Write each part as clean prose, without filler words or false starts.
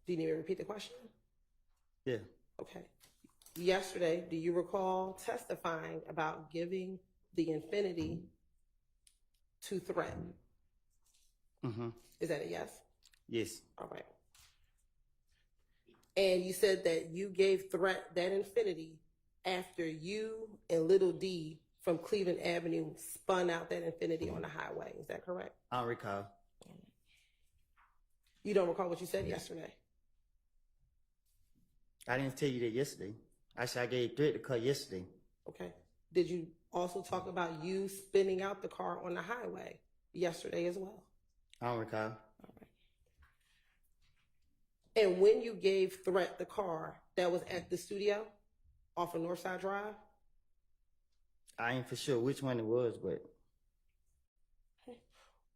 Do you need me to repeat the question? Yeah. Okay. Yesterday, do you recall testifying about giving the infinity to Threat? Mm-hmm. Is that a yes? Yes. All right. And you said that you gave Threat that infinity after you and Little D from Cleveland Avenue spun out that infinity on the highway. Is that correct? I don't recall. You don't recall what you said yesterday? I didn't tell you that yesterday. Actually, I gave Threat the car yesterday. Okay. Did you also talk about you spinning out the car on the highway yesterday as well? I don't recall. All right. And when you gave Threat the car, that was at the studio off of Northside Drive? I ain't for sure which one it was, but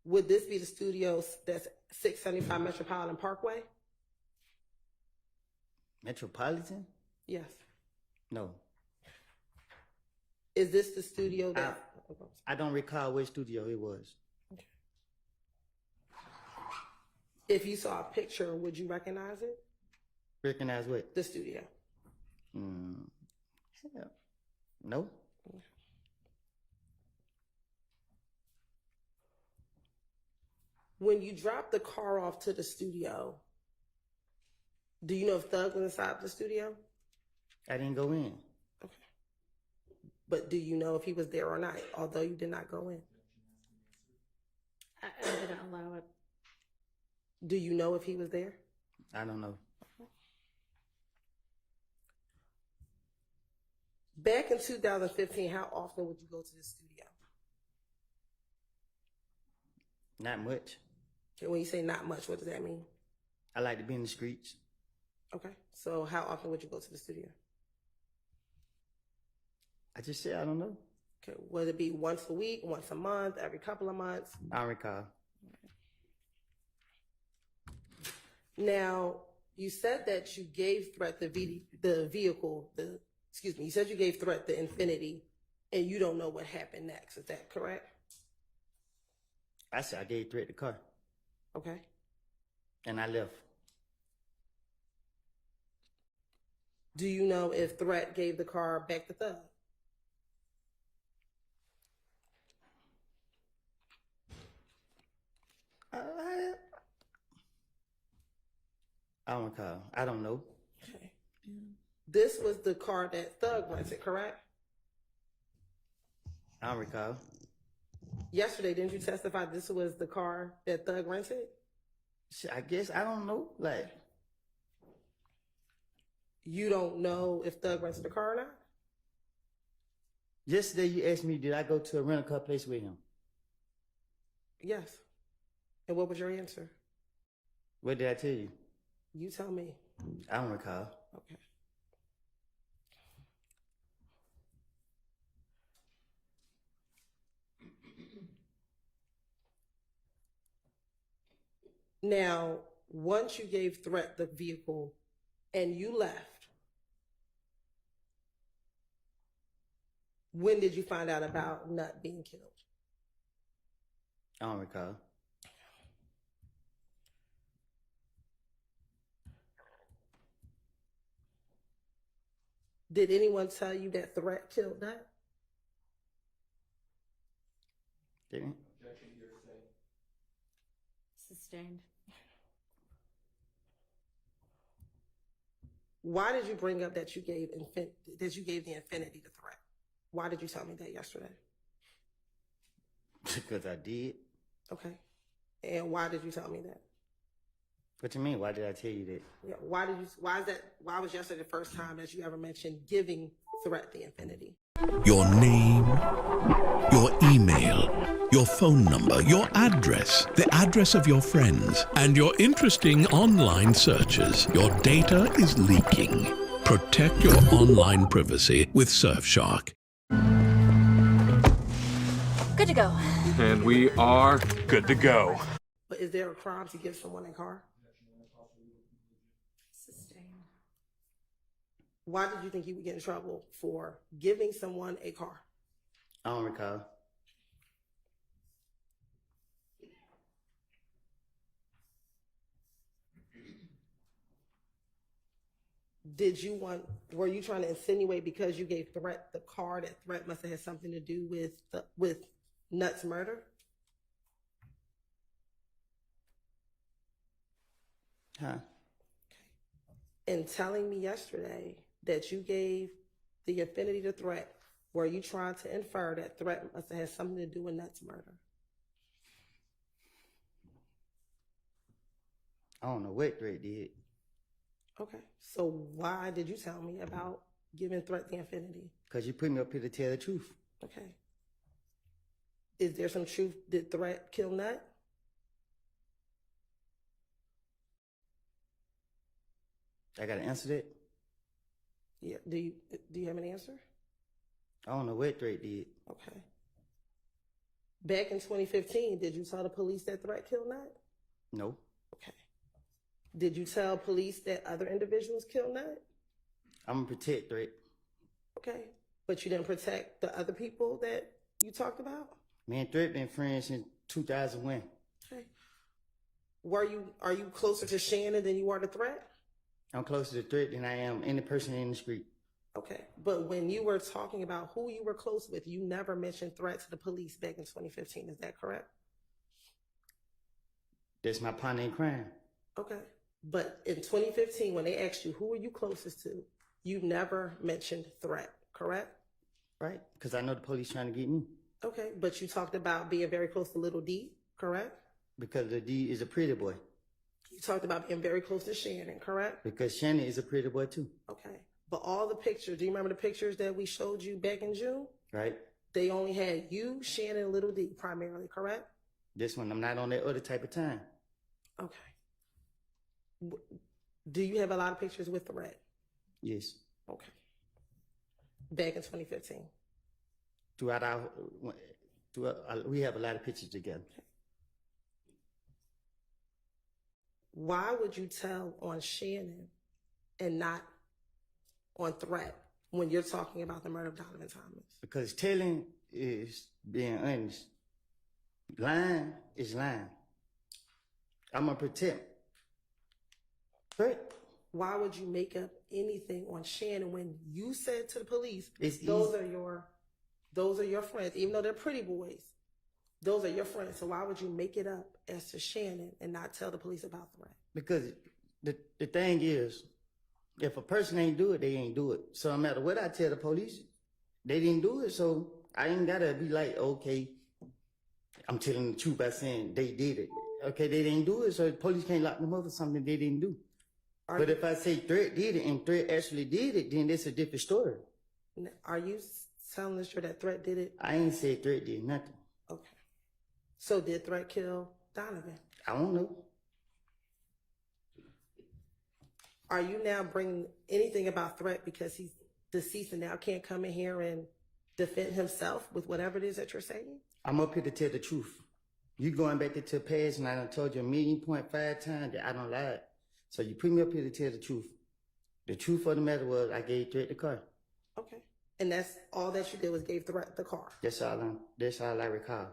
Would this be the studio that's 675 Metropolitan Parkway? Metropolitan? Yes. No. Is this the studio that... I don't recall which studio it was. Okay. If you saw a picture, would you recognize it? Recognize what? The studio. Hell, no. When you dropped the car off to the studio, do you know if Thug was inside the studio? I didn't go in. Okay. But do you know if he was there or not, although you did not go in? I didn't allow it. Do you know if he was there? I don't know. Back in 2015, how often would you go to the studio? Not much. Okay, when you say not much, what does that mean? I like to be in the streets. Okay, so how often would you go to the studio? I just said I don't know. Okay, would it be once a week, once a month, every couple of months? I don't recall. Now, you said that you gave Threat you said you gave Threat the infinity, and you don't know what happened next. Is that correct? I said I gave Threat the car. Okay. And I left. Do you know if Threat gave the car back to Thug? I don't recall. I don't know. Okay. This was the car that Thug rented, correct? I don't recall. Yesterday, didn't you testify this was the car that Thug rented? Shit, I guess I don't know. Like, You don't know if Thug rented the car or not? yesterday you asked me, did I go to a rental car place with him? Yes. And what was your answer? What did I tell you? You tell me. I don't recall. Okay. Now, once you gave Threat the vehicle and you left, when did you find out about Nut being killed? I don't recall. Did anyone tell you that Threat killed Nut? Didn't? Sustained. Why did you bring up that you gave the infinity to Threat? Why did you tell me that yesterday? Because I did. Okay. And why did you tell me that? What you mean? Why did I tell you that? Yeah. Why was yesterday the first time that you ever mentioned giving Threat the infinity? Your name, your email, your phone number, your address, the address of your friends, and your interesting online searches. Your data is leaking. Protect your online privacy with Surfshark. Good to go. And we are good to go. But is there a crime to give someone a car? Sustained. Why did you think you would get in trouble for giving someone a car? I don't recall. were you trying to insinuate because you gave Threat the car that Threat must have had something to do with Nuts' murder? Huh? And telling me yesterday that you gave the Infinity to Threat, were you trying to infer that Threat must have had something to do with Nuts' murder? I don't know what Threat did. Okay. So why did you tell me about giving Threat the Infinity? Because you put me up here to tell the truth. Okay. Is there some truth? Did Threat kill Nut? I got to answer that? Yeah. Do you have an answer? I don't know what Threat did. Okay. Back in 2015, did you tell the police that Threat killed Nut? No. Okay. Did you tell police that other individuals killed Nut? I'm going to protect Threat. Okay. But you didn't protect the other people that you talked about? Me and Threat been friends since 2001. Okay. Are you closer to Shannon than you are to Threat? I'm closer to Threat than I am any person in the street. Okay. But when you were talking about who you were close with, you never mentioned Threat to the police back in 2015. Is that correct? That's my partner in crime. Okay. But in 2015, when they asked you, who were you closest to, you never mentioned Threat, correct? Right? Because I know the police trying to get me. Okay. But you talked about being very close to Little D, correct? Because the D is a pretty boy. You talked about being very close to Shannon, correct? Because Shannon is a pretty boy too. Okay. But all the pictures, do you remember the pictures that we showed you back in June? Right? They only had you, Shannon, and Little D primarily, correct? This one, I'm not on that other type of time. Okay. Do you have a lot of pictures with Threat? Yes. Okay. Back in 2015. We have a lot of pictures together. Why would you tell on Shannon and not on Threat when you're talking about the murder of Donovan Thomas? Because telling is being honest. Lying is lying. I'm going to protect. Right? Why would you make up anything on Shannon when you said to the police, It's those are your friends, even though they're pretty boys. Those are your friends. So why would you make it up as to Shannon and not tell the police about Threat? Because the thing is, if a person ain't do it, they ain't do it. So no matter what I tell the police, they didn't do it. So I ain't got to be like, okay, I'm telling the truth by saying they did it. Okay, they didn't do it, so the police can't lock them up for something they didn't do. But if I say Threat did it and Threat actually did it, then that's a different story. Are you telling us that Threat did it? I ain't said Threat did nothing. Okay. So did Threat kill Donovan? I don't know. Are you now bringing anything about Threat because he's deceased and now can't come in here and defend himself with whatever it is that you're saying? I'm up here to tell the truth. You going back into the past and I done told you 1.5 times that I don't lie. So you put me up here to tell the truth. The truth of the matter was I gave Threat the car. Okay. And that's all that you did was gave Threat the car? That's all I recall.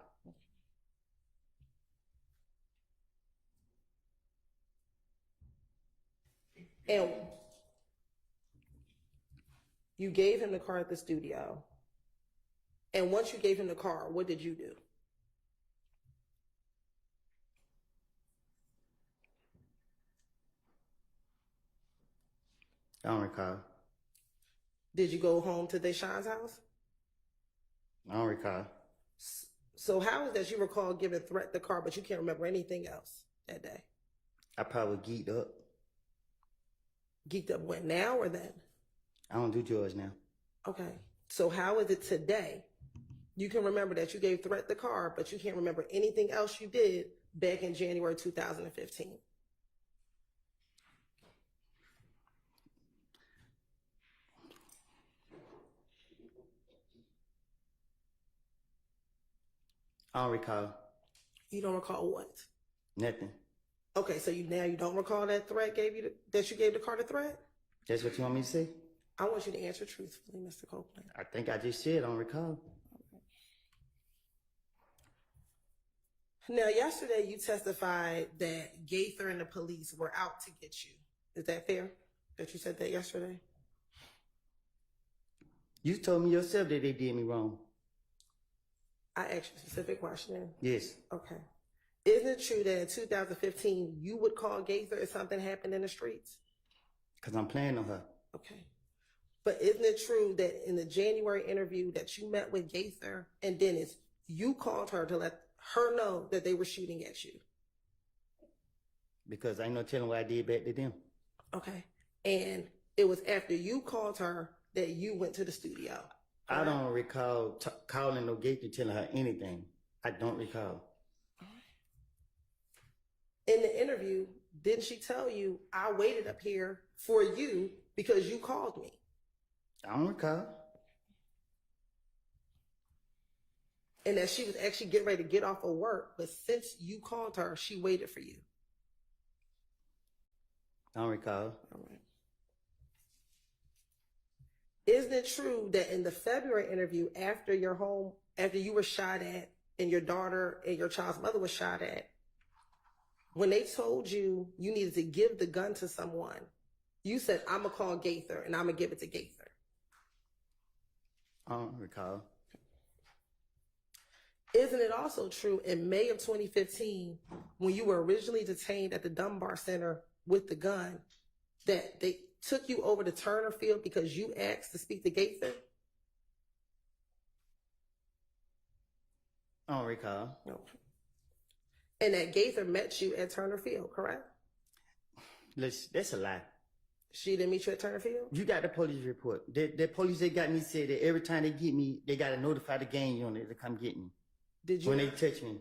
And you gave him the car at the studio. And once you gave him the car, what did you do? I don't recall. Did you go home to Deshaun's house? I don't recall. So how is that you recall giving Threat the car, but you can't remember anything else that day? I probably geeked up. Geeked up when, now or then? I don't do drugs now. Okay. So how is it today? You can remember that you gave Threat the car, but you can't remember anything else you did back in January 2015. I don't recall. You don't recall what? Nothing. Okay, so you don't recall that Threat gave you that you gave the car to Threat? That's what you want me to say? I want you to answer truthfully, Mr. Copeland. I think I just said I don't recall. Now, yesterday you testified that Gaither and the police were out to get you. Is that fair? that you said that yesterday? You told me yourself that they did me wrong. I asked you a specific question. Yes. Okay. Isn't it true that in 2015 you would call Gaither if something happened in the streets? Because I'm playing on her. Okay. But isn't it true that in the January interview that you met with Gaither and Dennis, you called her to let her know that they were shooting at you? Because I ain't no telling what I did back to them. Okay. And it was after you called her that you went to the studio. I don't recall calling no Gaither telling her anything. I don't recall. In the interview, didn't she tell you, I waited up here for you because you called me? I don't recall. And that she was actually getting ready to get off of work, but since you called her, she waited for you. I don't recall. All right. Isn't it true that in the February interview, after you were shot at and your daughter and your child's mother was shot at, when they told you you needed to give the gun to someone, you said, I'm going to call Gaither and I'm going to give it to Gaither? I don't recall. Isn't it also true in May of 2015, when you were originally detained at the Dunbar Center with the gun, that they took you over to Turner Field because you asked to speak to Gaither? I don't recall. No. And that Gaither met you at Turner Field, correct? That's a lie. She didn't meet you at Turner Field? You got the police report. The police that got me said that every time they get me, they got to notify the gang unit to come get me. Did you? When they touch me.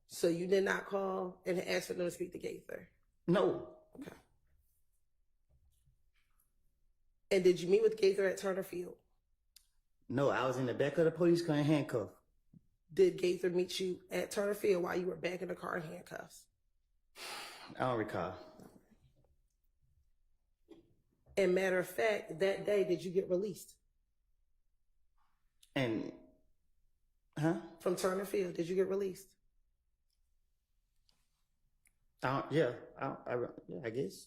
So you did not call and ask for them to speak to Gaither? No. Okay. And did you meet with Gaither at Turner Field? No, I was in the back of the police car in handcuffs. Did Gaither meet you at Turner Field while you were back in the car in handcuffs? I don't recall. And matter of fact, that day, did you get released? And, From Turner Field, did you get released? yeah, I guess.